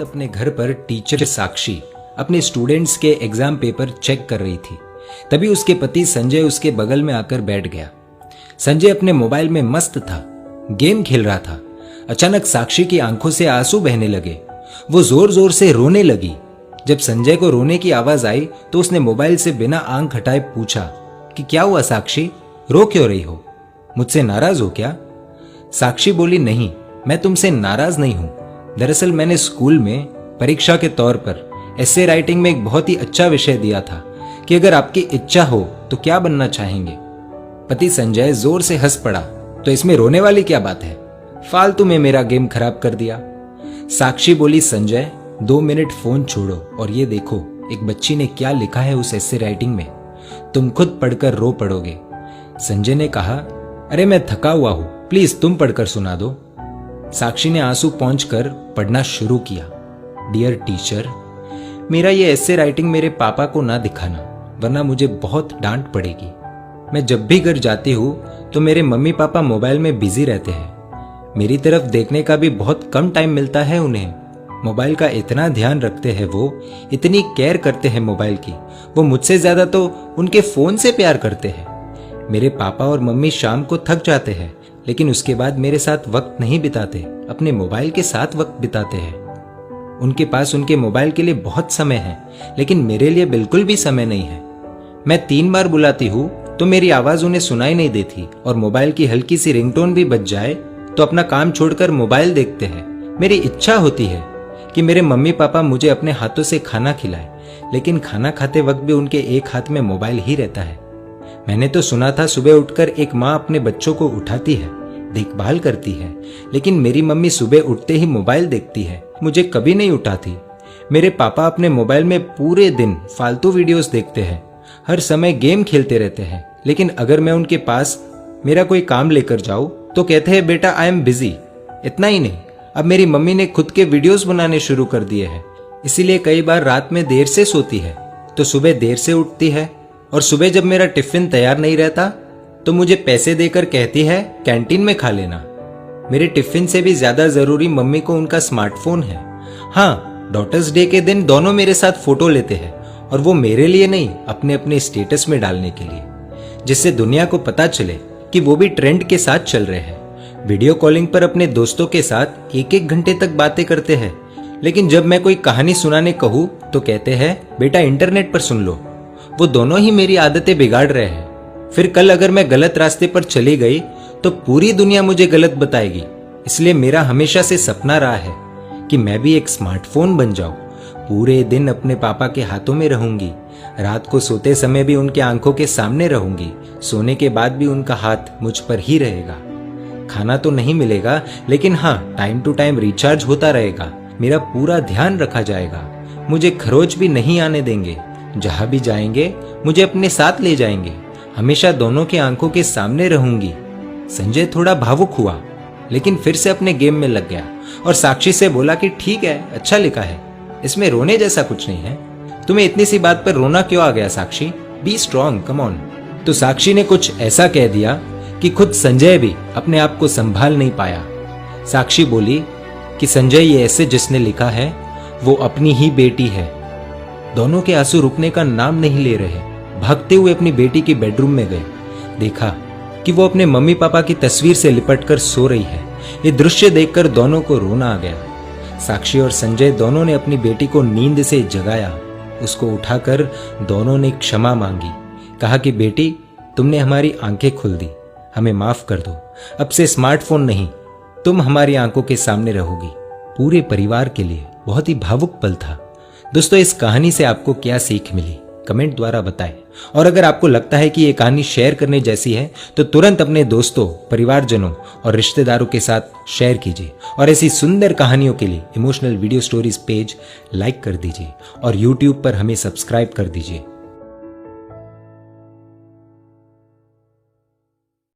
अपने घर पर टीचर साक्षी अपने स्टूडेंट्स के एग्जाम पेपर चेक कर रही थी। तभी उसके पति संजय उसके बगल में आकर बैठ गया। संजय अपने मोबाइल में मस्त था, गेम खेल रहा था। अचानक साक्षी की आंखों से आंसू बहने लगे। वो जोर जोर से रोने लगी। जब संजय को रोने की आवाज आई तो उसने मोबाइल से बिना आंख हटाए पूछा कि क्या हुआ साक्षी, रो क्यों रही हो? मुझसे नाराज हो क्या? साक्षी बोली, नहीं, मैं तुमसे नाराज नहीं हूं। दरअसल मैंने स्कूल में परीक्षा के तौर पर एसे राइटिंग में एक बहुत ही अच्छा विषय दिया था कि अगर आपकी इच्छा हो तो क्या बनना चाहेंगे। पति संजय जोर से हंस पड़ा। तो इसमें रोने वाली क्या बात है? फालतू में मेरा गेम खराब कर दिया। साक्षी बोली, संजय 2 मिनट फोन छोड़ो और ये देखो एक बच्ची ने क्या लिखा है उस एसे राइटिंग में। तुम खुद पढ़कर रो पड़ोगे। संजय ने कहा, अरे मैं थका हुआ हूं, प्लीज तुम पढ़कर सुना दो। साक्षी ने आंसू पोंछकर पढ़ना शुरू किया। डियर टीचर, मेरा ये एसे राइटिंग मेरे पापा को ना दिखाना, वरना मुझे बहुत डांट पड़ेगी। मैं जब भी घर जाती हूँ तो मेरे मम्मी पापा मोबाइल में बिजी रहते हैं। मेरी तरफ देखने का भी बहुत कम टाइम मिलता है उन्हें। मोबाइल का इतना ध्यान रखते हैं वो, इतनी केयर करते हैं मोबाइल की। वो मुझसे ज्यादा तो उनके फोन से प्यार करते हैं। मेरे पापा और मम्मी शाम को थक जाते हैं, लेकिन उसके बाद मेरे साथ वक्त नहीं बिताते, अपने मोबाइल के साथ वक्त बिताते हैं। उनके पास उनके मोबाइल के लिए बहुत समय है, लेकिन मेरे लिए बिल्कुल भी समय नहीं है। मैं 3 बार बुलाती हूँ तो मेरी आवाज उन्हें सुनाई नहीं देती, और मोबाइल की हल्की सी रिंगटोन भी बज जाए तो अपना काम छोड़कर मोबाइल देखते हैं। मेरी इच्छा होती है कि मेरे मम्मी पापा मुझे अपने हाथों से खाना खिलाएं, लेकिन खाना खाते वक्त भी उनके एक हाथ में मोबाइल ही रहता है। मैंने तो सुना था सुबह उठकर एक माँ अपने बच्चों को उठाती है, देखभाल करती है, लेकिन मेरी मम्मी सुबह उठते ही मोबाइल देखती है, मुझे कभी नहीं उठाती। मेरे पापा अपने मोबाइल में पूरे दिन फालतू वीडियोस देखते हैं, हर समय गेम खेलते रहते हैं, लेकिन अगर मैं उनके पास मेरा कोई काम लेकर जाऊं तो कहते हैं बेटा आई एम बिजी। इतना ही नहीं, अब मेरी मम्मी ने खुद के वीडियोस बनाने शुरू कर दिए हैं, इसीलिए कई बार रात में देर से सोती है तो सुबह देर से उठती है। और सुबह जब मेरा टिफिन तैयार नहीं रहता तो मुझे पैसे देकर कहती है कैंटीन में खा लेना। मेरे टिफिन से भी ज्यादा जरूरी मम्मी को उनका स्मार्टफोन है। हाँ, डॉटर्स डे के दिन दोनों मेरे साथ फोटो लेते हैं, और वो मेरे लिए नहीं, अपने अपने स्टेटस में डालने के लिए, जिससे दुनिया को पता चले कि वो भी ट्रेंड के साथ चल रहे हैं। वीडियो कॉलिंग पर अपने दोस्तों के साथ 1-1 घंटे तक बातें करते हैं, लेकिन जब मैं कोई कहानी सुनाने कहूँ तो कहते हैं बेटा इंटरनेट पर सुन लो। वो दोनों ही मेरी आदतें बिगाड़ रहे हैं। फिर कल अगर मैं गलत रास्ते पर चली गई तो पूरी दुनिया मुझे गलत बताएगी। इसलिए मेरा हमेशा से सपना रहा है कि मैं भी एक स्मार्टफोन बन जाऊं, पूरे दिन अपने पापा के हाथों में रहूंगी, रात को सोते समय भी उनके आंखों के सामने रहूंगी, सोने के बाद भी उनका हाथ मुझ पर ही रहेगा। खाना तो नहीं मिलेगा, लेकिन हाँ, टाइम टू टाइम रिचार्ज होता रहेगा, मेरा पूरा ध्यान रखा जाएगा, मुझे खरोच भी नहीं आने देंगे, जहां भी जाएंगे मुझे अपने साथ ले जाएंगे, हमेशा दोनों की आंखों के सामने रहूंगी। संजय थोड़ा भावुक हुआ, लेकिन फिर से अपने गेम में लग गया और साक्षी से बोला कि ठीक है, अच्छा लिखा है, इसमें रोने जैसा कुछ नहीं है। तुम्हें इतनी सी बात पर रोना क्यों आ गया Sakshi? Be strong, come on. तो साक्षी ने कुछ ऐसा कह दिया कि खुद संजय भी अपने आप को संभाल नहीं पाया। साक्षी बोली कि संजय, ये ऐसे जिसने लिखा है वो अपनी ही बेटी है। दोनों के आंसू रुकने का नाम नहीं ले रहे। भागते हुए अपनी बेटी की बेडरूम में गए, देखा कि वो अपने मम्मी पापा की तस्वीर से लिपटकर सो रही है। ये दृश्य देखकर दोनों को रोना आ गया। साक्षी और संजय दोनों ने अपनी बेटी को नींद से जगाया, उसको उठाकर दोनों ने क्षमा मांगी, कहा कि बेटी तुमने हमारी आंखें खोल दी, हमें माफ कर दो, अब से स्मार्टफोन नहीं, तुम हमारी आंखों के सामने रहोगी। पूरे परिवार के लिए बहुत ही भावुक पल था। दोस्तों, इस कहानी से आपको क्या सीख मिली कमेंट द्वारा बताएं, और अगर आपको लगता है कि ये कहानी शेयर करने जैसी है तो तुरंत अपने दोस्तों, परिवारजनों और रिश्तेदारों के साथ शेयर कीजिए। और ऐसी सुंदर कहानियों के लिए emotional video stories page like कर दीजिए और YouTube पर हमें सब्सक्राइब कर दीजिए।